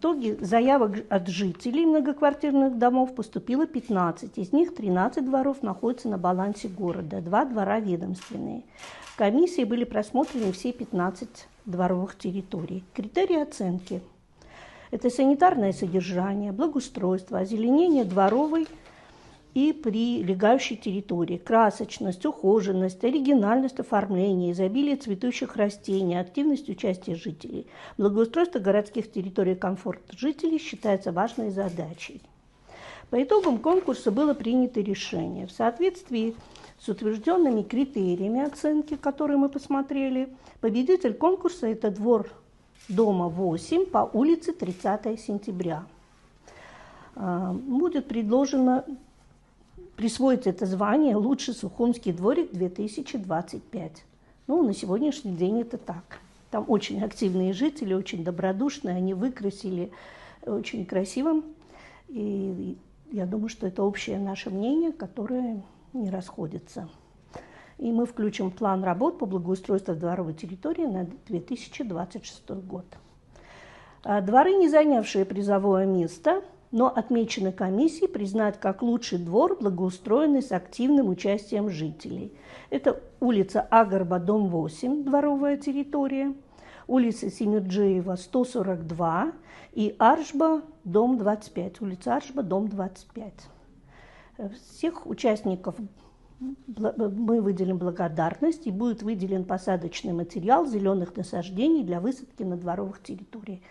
итоге заявок от жителей многоквартирных домов поступило 15. Из них 13 дворов находятся на балансе города, 2 двора ведомственные. В комиссии были просмотрены все 15 дворовых территорий. Критерии оценки – это санитарное содержание, благоустройство, озеленение дворовой и прилегающей территории, красочность, ухоженность, оригинальность оформления, изобилие цветущих растений, активность участия жителей. Благоустройство городских территорий и комфорт жителей считается важной задачей. По итогам конкурса было принято решение. В соответствии с утвержденными критериями оценки, которые мы посмотрели, победитель конкурса – это двор дома 8 по улице 30 сентября. Будет предложено присвоить это звание «Лучший Сухумский дворик-2025». Ну, на сегодняшний день это так. Там очень активные жители, очень добродушные, они выкрасили очень красивым. И я думаю, что это общее наше мнение, которое не расходится. И мы включим план работ по благоустройству дворовой территории на 2026 год. Дворы, не занявшие призовое место, но отмечены комиссией, признать как лучший двор, благоустроенный с активным участием жителей. Это улица Агарба, дом 8, дворовая территория, улица Семирджиева, 142 и Аршба, дом 25, улица Аршба, дом 25. Всех участников мы выделим благодарность, и будет выделен посадочный материал зеленых насаждений для высадки на дворовых территориях.